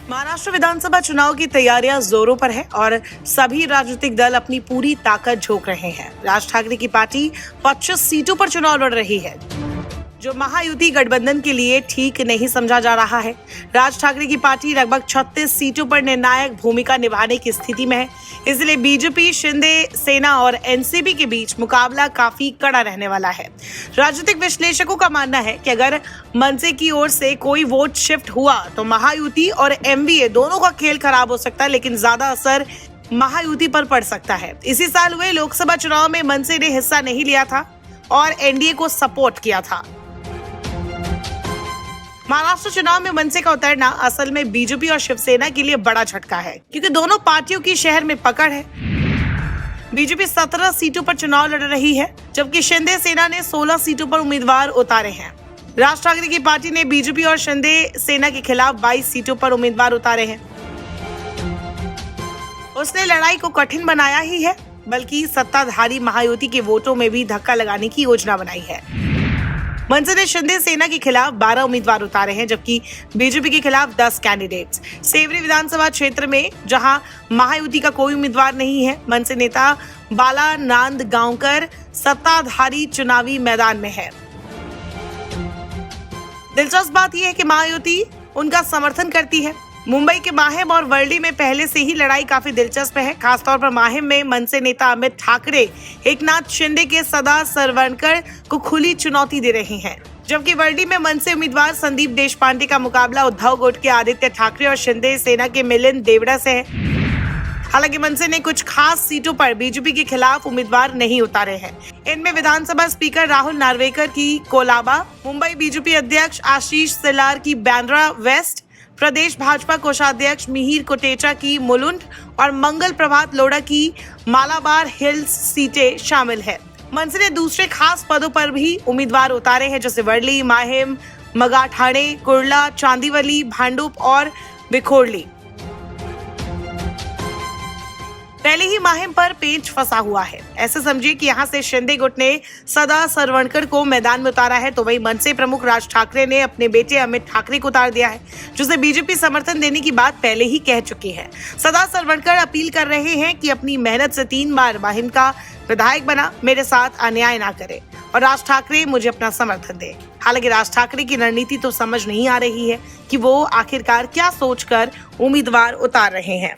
महाराष्ट्र विधानसभा चुनाव की तैयारियां जोरों पर है और सभी राजनीतिक दल अपनी पूरी ताकत झोंक रहे हैं। राज ठाकरे की पार्टी 25 सीटों पर चुनाव लड़ रही है, जो महायुति गठबंधन के लिए ठीक नहीं समझा जा रहा है। राज ठाकरे की पार्टी लगभग 36 सीटों पर निर्णायक भूमिका निभाने की स्थिति में है, इसलिए बीजेपी, शिंदे सेना और एनसीपी के बीच मुकाबला काफी कड़ा रहने वाला है। राजनीतिक विश्लेषकों का मानना है कि अगर मनसे की ओर से कोई वोट शिफ्ट हुआ तो महायुति और एमवीए दोनों का खेल खराब हो सकता है, लेकिन ज्यादा असर महायुति पर पड़ सकता है। इसी साल हुए लोकसभा चुनाव में मनसे ने हिस्सा नहीं लिया था और एनडीए को सपोर्ट किया था। महाराष्ट्र चुनाव में मनसे का उतरना असल में बीजेपी और शिवसेना के लिए बड़ा झटका है, क्योंकि दोनों पार्टियों की शहर में पकड़ है। बीजेपी 17 सीटों पर चुनाव लड़ रही है, जबकि शिंदे सेना ने 16 सीटों पर उम्मीदवार उतारे हैं। राज ठाकरे की पार्टी ने बीजेपी और शिंदे सेना के खिलाफ 22 सीटों पर उम्मीदवार उतारे हैं। उसने लड़ाई को कठिन बनाया ही है, बल्कि सत्ताधारी महायुति के वोटों में भी धक्का लगाने की योजना बनाई है। मनसे ने शिंदे सेना के खिलाफ 12 उम्मीदवार उतारे हैं, जबकि बीजेपी के खिलाफ 10 कैंडिडेट्स। सेवरी विधानसभा क्षेत्र में जहां महायुति का कोई उम्मीदवार नहीं है, मनसे नेता बाला नांदगांवकर सत्ताधारी चुनावी मैदान में है। दिलचस्प बात यह है कि महायुति उनका समर्थन करती है। मुंबई के माहिम और वर्ली में पहले से ही लड़ाई काफी दिलचस्प है। खासतौर पर माहिम में मनसे नेता अमित ठाकरे एकनाथ शिंदे के सदा सरवणकर को खुली चुनौती दे रहे हैं, जबकि वर्ली में मनसे उम्मीदवार संदीप देशपांडे का मुकाबला उद्धव गोडके, आदित्य ठाकरे और शिंदे सेना के मिलिंद देवड़ा से है। हालांकि मनसे ने कुछ खास सीटों पर बीजेपी के खिलाफ उम्मीदवार नहीं उतारे हैं। इनमें विधानसभा स्पीकर राहुल नार्वेकर की कोलाबा, मुंबई बीजेपी अध्यक्ष आशीष सिलार की बांद्रा वेस्ट, प्रदेश भाजपा कोषाध्यक्ष मिहिर कोटेचा की मुलुंड और मंगल प्रभात लोढ़ा की मालाबार हिल्स सीटें शामिल है। मनसे ने दूसरे खास पदों पर भी उम्मीदवार उतारे हैं, जैसे वर्ली, माहिम, मगाठाणे, कुर्ला, चांदीवली, भांडुप और विखोरली। पहले ही माहिम पर पेंच फंसा हुआ है। ऐसे समझिए कि यहाँ से शिंदे गुट ने सदा सरवणकर को मैदान में उतारा है, तो वही मनसे प्रमुख राज ठाकरे ने अपने बेटे अमित ठाकरे को उतार दिया है, जिसे बीजेपी समर्थन देने की बात पहले ही कह चुकी है। सदा सरवणकर अपील कर रहे हैं कि अपनी मेहनत से 3 बार माहिम का विधायक बना, मेरे साथ अन्याय ना करे और राज ठाकरे मुझे अपना समर्थन दे। हालांकि राज ठाकरे की रणनीति तो समझ नहीं आ रही है कि वो आखिरकार क्या सोचकर उम्मीदवार उतार रहे हैं।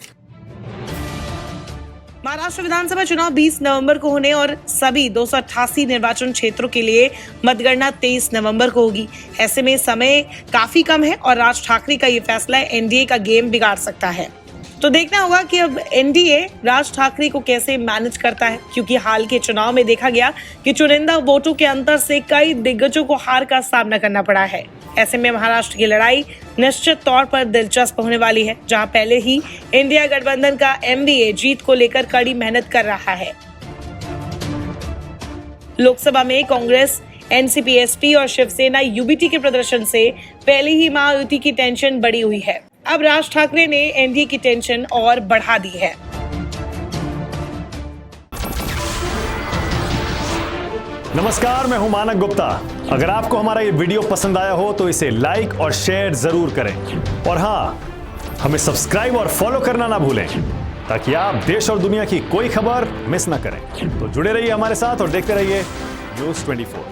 महाराष्ट्र विधानसभा चुनाव 20 नवंबर को होने और सभी 288 निर्वाचन क्षेत्रों के लिए मतगणना 23 नवंबर को होगी। ऐसे में समय काफी कम है और राज ठाकरे का ये फैसला एनडीए का गेम बिगाड़ सकता है। तो देखना होगा कि अब एनडीए राज ठाकरे को कैसे मैनेज करता है, क्योंकि हाल के चुनाव में देखा गया कि चुनिंदा वोटों के अंतर से कई दिग्गजों को हार का सामना करना पड़ा है। ऐसे में महाराष्ट्र की लड़ाई निश्चित तौर पर दिलचस्प होने वाली है, जहां पहले ही इंडिया गठबंधन का एमवीए जीत को लेकर कड़ी मेहनत कर रहा है। लोकसभा में कांग्रेस, एनसीपी, एसपी और शिवसेना यूबीटी के प्रदर्शन से पहले ही महायुति की टेंशन बढ़ी हुई है। अब राज ठाकरे ने एनडीए की टेंशन और बढ़ा दी है। नमस्कार, मैं हूं मानक गुप्ता। अगर आपको हमारा ये वीडियो पसंद आया हो तो इसे लाइक और शेयर जरूर करें, और हाँ, हमें सब्सक्राइब और फॉलो करना ना भूलें, ताकि आप देश और दुनिया की कोई खबर मिस ना करें। तो जुड़े रहिए हमारे साथ और देखते रहिए News 24।